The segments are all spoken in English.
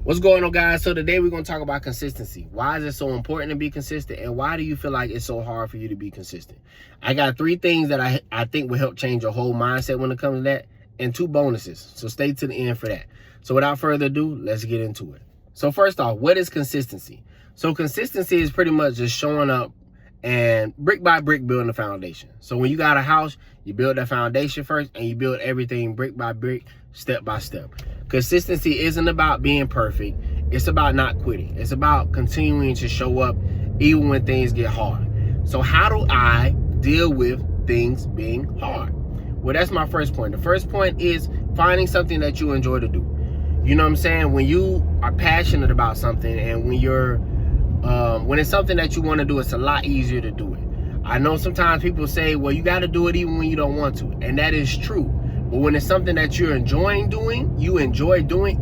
What's going on, guys? So today we're going to talk about consistency. Why is it so important to be consistent, and why do you feel like it's so hard for you to be consistent? I got 3 things that I think will help change your whole mindset when it comes to that, and 2 bonuses. So stay to the end for that. So without further ado, let's get into it. So first off, what is consistency? So consistency is pretty much just showing up and brick by brick building the foundation. So when you got a house, you build that foundation first, and you build everything brick by brick, step by step. Consistency isn't about being perfect. It's about not quitting. It's about continuing to show up even when things get hard. So how do I deal with things being hard? Well, that's my first point. The first point is finding something that you enjoy to do. You know what I'm saying? When you are passionate about something, and when it's something that you want to do, it's a lot easier to do it. I know sometimes people say, well, you got to do it even when you don't want to. And that is true. But when it's something that you're enjoy doing,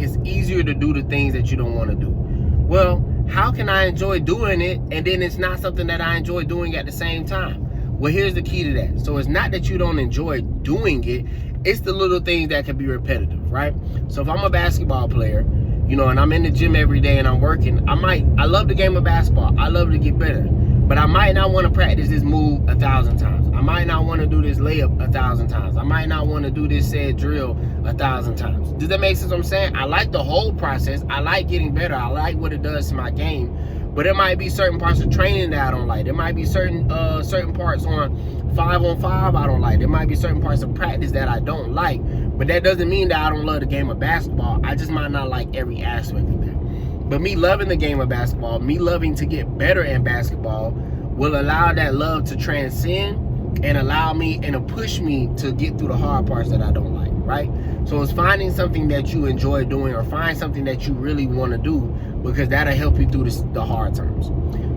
it's easier to do the things that you don't want to do. Well, how can I enjoy doing it and then it's not something that I enjoy doing at the same time? Well, here's the key to that. So it's not that you don't enjoy doing it. It's the little things that can be repetitive, right? So if I'm a basketball player, and I'm in the gym every day and I'm working, I love the game of basketball. I love to get better. But I might not want to practice this move 1,000 times. I might not want to do this layup 1,000 times. I might not want to do this said drill 1,000 times. Does that make sense what I'm saying? I like the whole process. I like getting better. I like what it does to my game. But there might be certain parts of training that I don't like. There might be certain parts on 5-on-5 I don't like. There might be certain parts of practice that I don't like. But that doesn't mean that I don't love the game of basketball. I just might not like every aspect of that. But me loving the game of basketball, me loving to get better in basketball, will allow that love to transcend and allow me and to push me to get through the hard parts that I don't like, right? So it's finding something that you enjoy doing, or find something that you really want to do, because that'll help you through the hard times.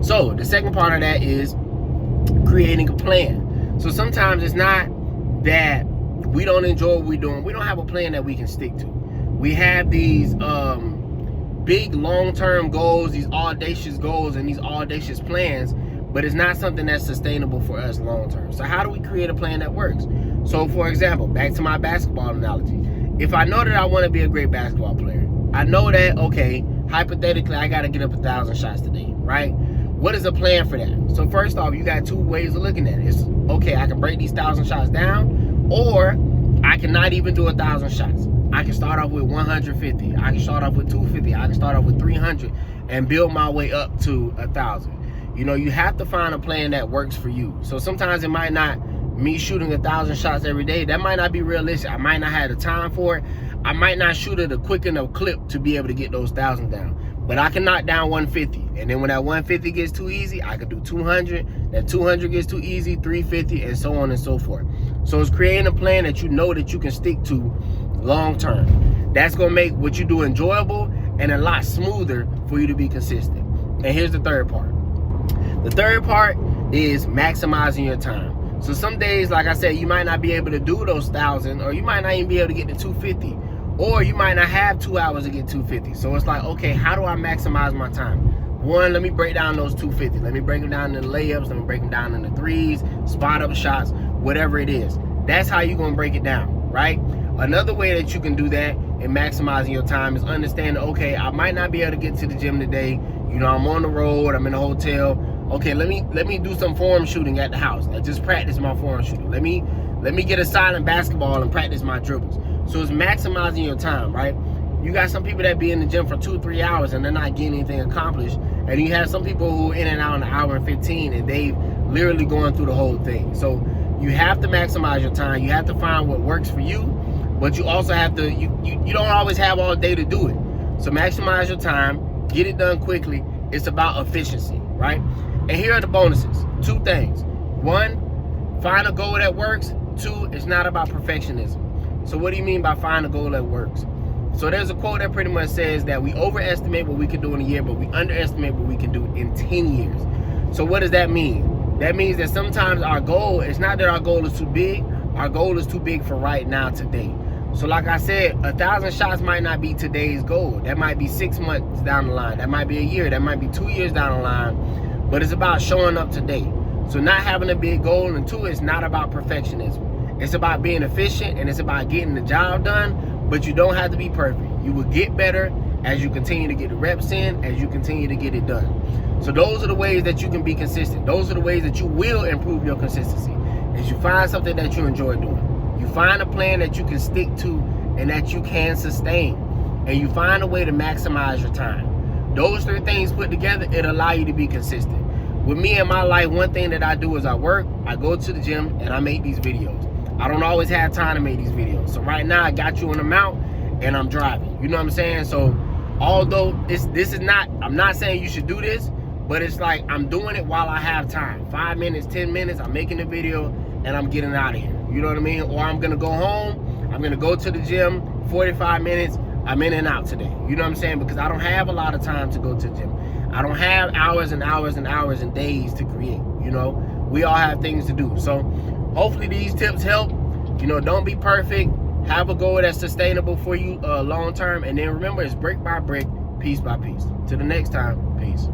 So the second part of that is creating a plan. So sometimes it's not that we don't enjoy what we're doing. We don't have a plan that we can stick to. We have these big long-term goals, these audacious goals and these audacious plans, but it's not something that's sustainable for us long-term. So how do we create a plan that works? So for example, back to my basketball analogy, if I know that I want to be a great basketball player, I know that, okay, hypothetically, I got to get up 1,000 shots today, right? What is a plan for that? So first off, you got 2 ways of looking at it. It's, okay, I can break these 1,000 shots down, or I cannot even do 1,000 shots. I can start off with 150. I can start off with 250. I can start off with 300 and build my way up to 1,000. You have to find a plan that works for you. So sometimes it might not, me shooting 1,000 shots every day, that might not be realistic. I might not have the time for it. I might not shoot at a quick enough clip to be able to get those 1,000 down. But I can knock down 150. And then when that 150 gets too easy, I can do 200. That 200 gets too easy, 350, and so on and so forth. So it's creating a plan that you know that you can stick to long term. That's going to make what you do enjoyable and a lot smoother for you to be consistent. And here's the third part. The third part is maximizing your time. So some days, like I said, you might not be able to do those 1,000, or you might not even be able to get to 250, or you might not have 2 hours to get 250. So it's like, okay, how do I maximize my time? One, let me break down those 250. Let me break them down into layups. Let me break them down into threes, spot up shots, whatever it is. That's how you're going to break it down, right? Another way that you can do that in maximizing your time is understanding, okay, I might not be able to get to the gym today. I'm on the road, I'm in a hotel. Okay, let me do some form shooting at the house. I just practice my form shooting. Let me get a silent basketball and practice my dribbles. So it's maximizing your time, right? You got some people that be in the gym for 2-3 hours and they're not getting anything accomplished. And you have some people who are in and out in an hour and 15 and they've literally going through the whole thing. So you have to maximize your time. You have to find what works for you, but you also have to, you don't always have all day to do it. So maximize your time, get it done quickly. It's about efficiency, right? And here are the bonuses. 2 things. 1, find a goal that works. 2, it's not about perfectionism. So what do you mean by find a goal that works? So there's a quote that pretty much says that we overestimate what we can do in a year, but we underestimate what we can do in 10 years. So what does that mean? That means that sometimes our goal, it's not that our goal is too big. Our goal is too big for right now, today. So like I said, 1,000 shots might not be today's goal. That might be 6 months down the line. That might be a year. That might be 2 years down the line. But it's about showing up today. So not having a big goal, and 2, it's not about perfectionism. It's about being efficient, and it's about getting the job done, but you don't have to be perfect. You will get better as you continue to get the reps in, as you continue to get it done. So those are the ways that you can be consistent. Those are the ways that you will improve your consistency. Is you find something that you enjoy doing. You find a plan that you can stick to and that you can sustain. And you find a way to maximize your time. Those three things put together, it'll allow you to be consistent. With me in my life, one thing that I do is I work, I go to the gym, and I make these videos. I don't always have time to make these videos. So right now, I got you on the mount, and I'm driving. You know what I'm saying? So although this is not, I'm not saying you should do this, but it's like I'm doing it while I have time. 5 minutes, 10 minutes, I'm making the video, and I'm getting out of here. You know what I mean? Or I'm gonna go home, I'm gonna go to the gym, 45 minutes, I'm in and out today. You know what I'm saying? Because I don't have a lot of time to go to the gym. I don't have hours and hours and hours and days to create. You know, we all have things to do. So hopefully these tips help. You know, don't be perfect. Have a goal that's sustainable for you long term. And then remember, it's brick by brick, piece by piece. Till the next time, peace.